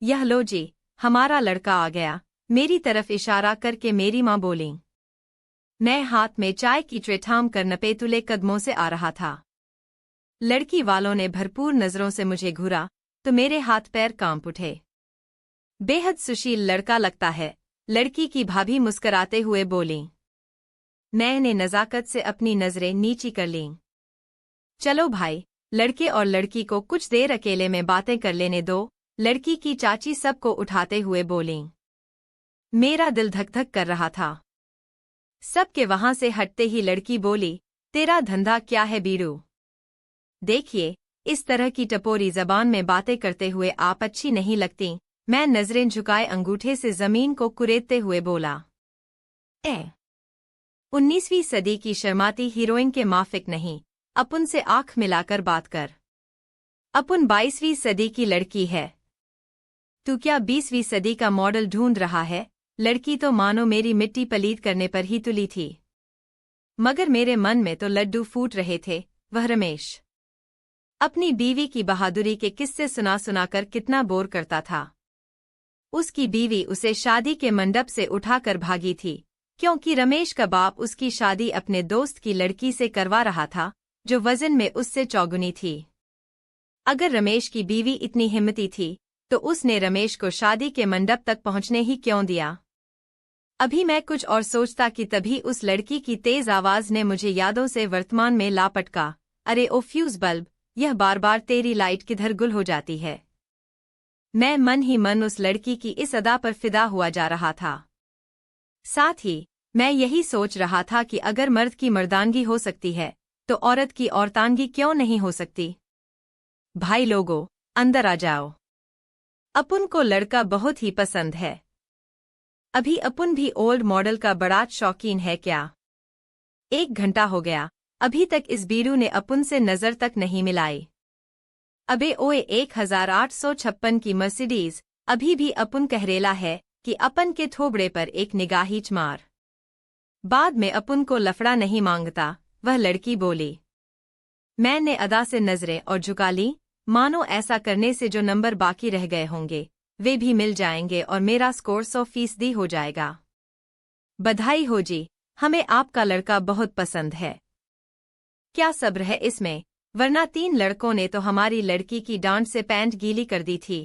यह लो जी, हमारा लड़का आ गया, मेरी तरफ इशारा करके मेरी माँ बोली। मैं हाथ में चाय की ट्रे थाम कर नपेतुले कदमों से आ रहा था। लड़की वालों ने भरपूर नजरों से मुझे घूरा तो मेरे हाथ पैर कांप उठे। बेहद सुशील लड़का लगता है, लड़की की भाभी मुस्कराते हुए बोली। मैंने नजाकत से अपनी नजरें नीची कर लीं। चलो भाई, लड़के और लड़की को कुछ देर अकेले में बातें कर लेने दो, लड़की की चाची सबको उठाते हुए बोलीं। मेरा दिल धक धक कर रहा था। सबके वहां से हटते ही लड़की बोली, तेरा धंधा क्या है बीरू? देखिए, इस तरह की टपोरी जबान में बातें करते हुए आप अच्छी नहीं लगती। मैं नजरें झुकाए अंगूठे से जमीन को कुरेदते हुए बोला। 19वीं सदी की शर्माती हीरोइन के माफिक नहीं, अपुन से आंख मिलाकर बात कर। अपुन 22वीं सदी की लड़की है। तू क्या 20वीं सदी का मॉडल ढूंढ रहा है? लड़की तो मानो मेरी मिट्टी पलीद करने पर ही तुली थी। मगर मेरे मन में तो लड्डू फूट रहे थे। वह रमेश अपनी बीवी की बहादुरी के किस्से सुना सुनाकर कितना बोर करता था। उसकी बीवी उसे शादी के मंडप से उठाकर भागी थी, क्योंकि रमेश का बाप उसकी शादी अपने दोस्त की लड़की से करवा रहा था, जो वजन में उससे चौगुनी थी। अगर रमेश की बीवी इतनी हिम्मती थी, तो उसने रमेश को शादी के मंडप तक पहुंचने ही क्यों दिया? अभी मैं कुछ और सोचता कि तभी उस लड़की की तेज आवाज ने मुझे यादों से वर्तमान में ला पटका। अरे ओ फ्यूज बल्ब, यह बार बार तेरी लाइट किधर गुल हो जाती है? मैं मन ही मन उस लड़की की इस अदा पर फिदा हुआ जा रहा था। साथ ही मैं यही सोच रहा था कि अगर मर्द की मर्दानगी हो सकती है, तो औरत की औरतानगी क्यों नहीं हो सकती? भाई लोगों, अंदर आ जाओ। अपुन को लड़का बहुत ही पसंद है। अभी अपुन भी ओल्ड मॉडल का बड़ा शौकीन है क्या? 1 घंटा हो गया, अभी तक इस बीरू ने अपुन से नजर तक नहीं मिलाई। अबे ओए, 1856 की मर्सिडीज अभी भी अपुन कहरेला है कि अपन के थोबड़े पर एक निगाहीच मार। बाद में अपुन को लफड़ा नहीं मांगता, वह लड़की बोली। मैंने अदा से नजरें और झुका ली, मानो ऐसा करने से जो नंबर बाकी रह गए होंगे वे भी मिल जाएंगे और मेरा स्कोर 100% हो जाएगा। बधाई हो जी, हमें आपका लड़का बहुत पसंद है। क्या सब्र है इसमें, वरना 3 लड़कों ने तो हमारी लड़की की डांट से पैंट गीली कर दी थी।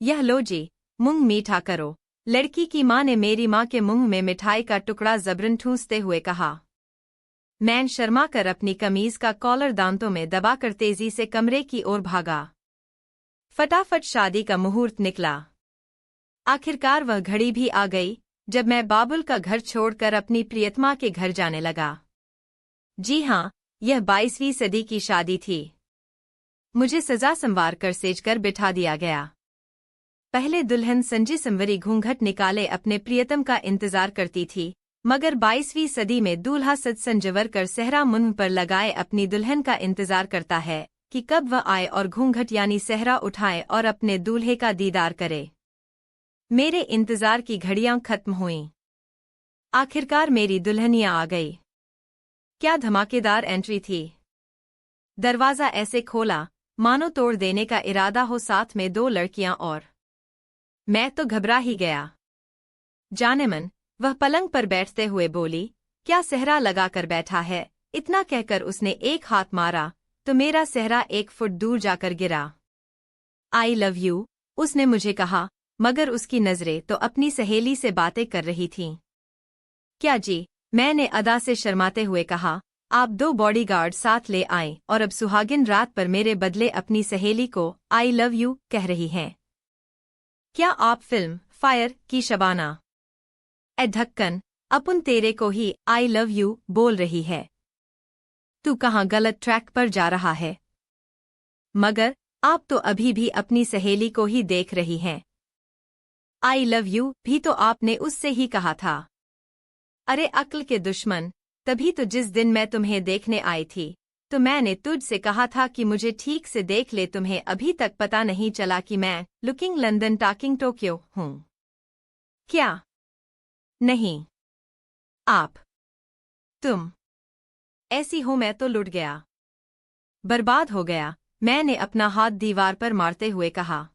यह लो जी, मुंह मीठा करो। लड़की की मां ने मेरी मां के मुंह में मिठाई का टुकड़ा जबरन ठूंसते हुए कहा। मैं शर्मा कर अपनी कमीज का कॉलर दांतों में दबाकर तेजी से कमरे की ओर भागा। फटाफट शादी का मुहूर्त निकला। आखिरकार वह घड़ी भी आ गई जब मैं बाबुल का घर छोड़कर अपनी प्रियतमा के घर जाने लगा। जी हाँ, यह 22वीं सदी की शादी थी। मुझे सजा संवार कर सेज कर बिठा दिया गया। पहले दुल्हन संजी संवरी घूंघट निकाले अपने प्रियतम का इंतजार करती थी, मगर 22वीं सदी में दूल्हा सज संजवर कर सहरा मुंह पर लगाए अपनी दुल्हन का इंतजार करता है कि कब वह आए और घूंघट यानी सहरा उठाए और अपने दूल्हे का दीदार करे। मेरे इंतजार की घड़ियां खत्म हुईं। आखिरकार मेरी दुल्हनिया आ गई। क्या धमाकेदार एंट्री थी। दरवाजा ऐसे खोला मानो तोड़ देने का इरादा हो, साथ में 2 लड़कियां और मैं तो घबरा ही गया। जानेमन, वह पलंग पर बैठते हुए बोली, क्या सहरा लगा कर बैठा है? इतना कहकर उसने एक हाथ मारा तो मेरा सहरा 1 फुट दूर जाकर गिरा। आई लव यू, उसने मुझे कहा, मगर उसकी नजरें तो अपनी सहेली से बातें कर रही थीं। क्या जी, मैंने अदा से शर्माते हुए कहा। आप 2 बॉडीगार्ड साथ ले आए और अब सुहागिन रात पर मेरे बदले अपनी सहेली को आई लव यू कह रही हैं। क्या आप फिल्म फायर की शबाना? ए ढक्कन, अपुन तेरे को ही आई लव यू बोल रही है। तू कहाँ गलत ट्रैक पर जा रहा है? मगर आप तो अभी भी अपनी सहेली को ही देख रही हैं। आई लव यू भी तो आपने उससे ही कहा था। अरे अक्ल के दुश्मन, तभी तो जिस दिन मैं तुम्हें देखने आई थी तो मैंने तुझसे कहा था कि मुझे ठीक से देख ले। तुम्हें अभी तक पता नहीं चला कि मैं लुकिंग लंदन टॉकिंग टोक्यो हूँ क्या? नहीं, आप, तुम ऐसी हो। मैं तो लुट गया, बर्बाद हो गया। मैंने अपना हाथ दीवार पर मारते हुए कहा।